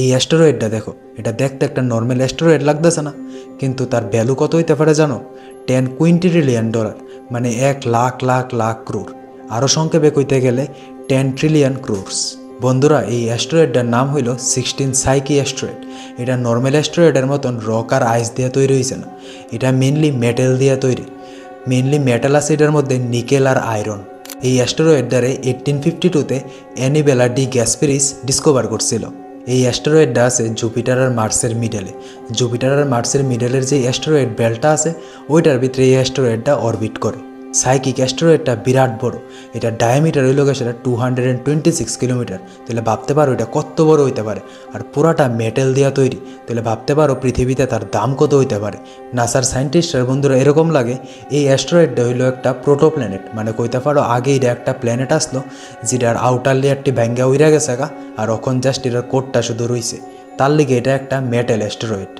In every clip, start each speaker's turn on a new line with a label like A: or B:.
A: এই অ্যাস্টেরয়েডটা দেখো, এটা দেখতে একটা নর্মাল অ্যাস্টেরয়েড লাগতেছে না, কিন্তু তার ভ্যালু কত হইতে পারে জানো? 10 কোইন্টিলিয়ন ডলার, মানে 1 লাখ ক্রোর। আরও সংক্ষেপে কইতে গেলে 10 ট্রিলিয়ন ক্রোরস। বন্ধুরা, এই অ্যাস্টেরয়েডটার নাম হইল 16 সাইকি অ্যাস্টেরয়েড। এটা নর্মাল অ্যাস্টেরয়েডের মতন রক আর আইস দিয়ে তৈরি হয়েছে না, এটা মেনলি মেটেল দিয়ে তৈরি। মেনলি মেটাল আছে এটার মধ্যে, নিকেল আর আয়রন। এই অ্যাস্টেরয়েডটারে 1852-তে অ্যানিবেলা ডি গ্যাসপেরিস ডিসকভার করছিল। এই অ্যাস্টেরয়েডটা আছে জুপিটার আর মার্সের মিডলে। জুপিটার আর মার্সের মিডলের যে অ্যাস্টেরয়েড বেল্টটা আছে ওইটার ভিতরে এই অ্যাস্টেরয়েডটা অরবিট করে। সাইকিক অ্যাস্টেরয়েডটা বিরাট বড়, এটা ডায়ামিটার হইল সেটা 226 কিলোমিটার। তাহলে ভাবতে পারো এটা কত বড় হইতে পারে, আর পুরাটা মেটেল দিয়া তৈরি। তাহলে ভাবতে পারো পৃথিবীতে তার দাম কত হইতে পারে। নাসার সায়েন্টিস্টরা বন্ধুরা এরকম লাগে এই অ্যাস্টেরয়েডটা হইল একটা প্রোটোপ্ল্যানেট, মানে কইতে পারো আগে এটা একটা প্ল্যানেট আসলো যেটার আউটার লেয়ারটি ভ্যাঙ্গা উইরা গেছে গা, আর এখন জাস্ট এটার কোডটা শুধু রইছে। তার লিগে এটা একটা মেটেল অ্যাস্টেরয়েড।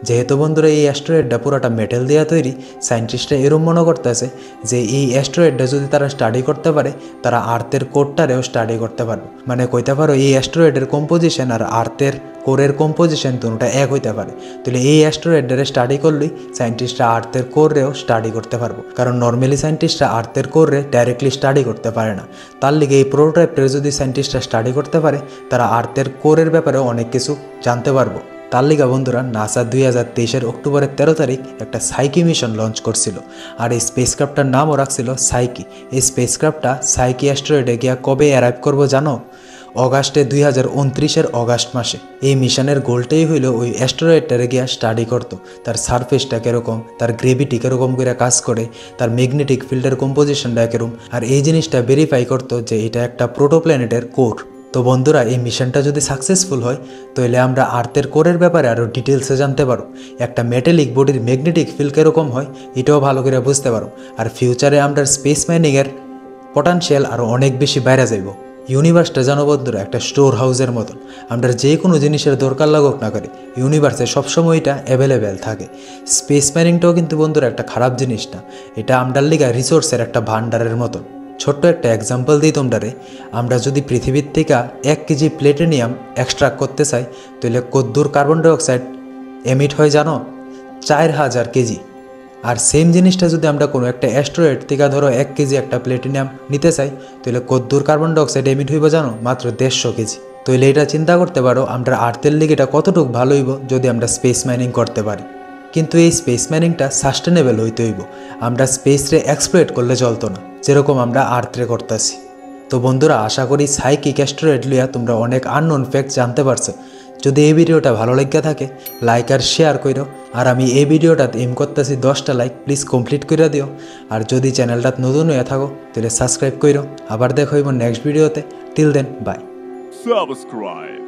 A: যেহেতু বন্ধুরা এই অ্যাস্টেরয়েডটা পুরোটা মেটেল দিয়ে তৈরি, সায়েন্টিস্টরা এরম মনে করতেছে যে এই অ্যাস্টেরয়েডটা যদি তারা স্টাডি করতে পারে, তারা আর্থের কোরটারেও স্টাডি করতে পারবে। মানে কইতে পারো এই অ্যাস্টেরয়েডের কম্পোজিশন আর আর্থের কোরের কম্পোজিশন দুটোটা এক হইতে পারে। তাহলে এই অ্যাস্টেরয়েডটারে স্টাডি করলেই সায়েন্টিস্টরা আর্থের কোরেও স্টাডি করতে পারবো, কারণ নর্মালি সায়েন্টিস্টরা আর্থের কোরে ডাইরেক্টলি স্টাডি করতে পারে না। তার লিগে এই প্রোটোটাইপটা যদি সায়েন্টিস্টরা স্টাডি করতে পারে, তারা আর্থের কোরের ব্যাপারেও অনেক কিছু জানতে পারবো। তার লিগা বন্ধুরা নাসা 2023-এর অক্টোবরের 13 তারিখ একটা সাইকি মিশন লঞ্চ করছিল, আর এই স্পেসক্রাফটটার নামও রাখছিল সাইকি। এই স্পেসক্রাফটটা সাইকি অ্যাস্টেরয়েডে গিয়া কবে অ্যারাইভ করবো জানো? অগাস্টে 2029-এর অগাস্ট মাসে। এই মিশনের গোলটাই হইল ওই অ্যাস্টেরয়েডটারে গিয়া স্টাডি করতো, তার সারফেসটা কীরকম, তার গ্রেভিটি কীরকম করে কাজ করে, তার ম্যাগনেটিক ফিল্ডের কম্পোজিশনটা কীরকম, আর এই জিনিসটা ভেরিফাই করতো যে এটা একটা প্রোটোপ্ল্যানেটের কোর। তো বন্ধুরা, এই মিশনটা যদি সাকসেসফুল হয় তাহলে আমরা আর্থের কোরের ব্যাপারে আরও ডিটেলসে জানতে পারো। একটা মেটালিক বডির ম্যাগনেটিক ফিল্ড কীরকম হয় এটাও ভালো করে বুঝতে পারো। আর ফিউচারে আমরা স্পেস মাইনিংয়ের পটেনশিয়াল আরও অনেক বেশি বাইরে যাইব। ইউনিভার্সটা জানো বন্ধুরা একটা স্টোর হাউসের মতন। আমরা যে কোনো জিনিসের দরকার লাগুক না করে, ইউনিভার্সে সবসময় এটা অ্যাভেলেবেল থাকে। স্পেস মাইনিংটাও কিন্তু বন্ধুরা একটা খারাপ জিনিস না, এটা আমরার লিগা রিসোর্সের একটা ভান্ডারের মতন। ছোট্ট একটা এক্সাম্পল দিই তোমরারে, আমরা যদি পৃথিবীর থেকে 1 কেজি প্লেটিনিয়াম এক্সট্রাক্ট করতে চাই তাহলে কদ্দুর কার্বন ডাইঅক্সাইড এমিট হয় জানো? 4000 কেজি। আর সেম জিনিসটা যদি আমরা কোনো একটা অ্যাস্টেরয়েড থেকে ধরো 1 কেজি একটা প্লেটিনিয়াম নিতে চাই তাহলে কদ্দুর কার্বন ডাইঅক্সাইড এমিট হইব জানো? মাত্র 150 কেজি। তাহলে এটা চিন্তা করতে পারো আমরা আর্থের লিগে এটা কতটুকু ভালো হইব যদি আমরা স্পেস মাইনিং করতে পারি। কিন্তু এই স্পেস মাইনিংটা সাস্টেনেবল হইতে হইব, আমরা স্পেসরে এক্সপ্লয়েট করলে চলতো না, যেরকম আমরা আর্থরে করতেছি। তো বন্ধুরা, আশা করি সাইকিক অ্যাস্টেরয়েড লিয়া তোমরা অনেক আননোন ফ্যাক্ট জানতে পারছো। যদি এই ভিডিওটা ভালো লেগে থাকে লাইক আর শেয়ার করো, আর আমি এই ভিডিওটাতে এম করতেছি 10টা লাইক, প্লিজ কমপ্লিট করে দিও। আর যদি চ্যানেলটা নতুন হয়ে থাকো তাহলে সাবস্ক্রাইব করো। আবার দেখা হইব নেক্সট ভিডিওতে। Till then, bye.
B: Subscribe.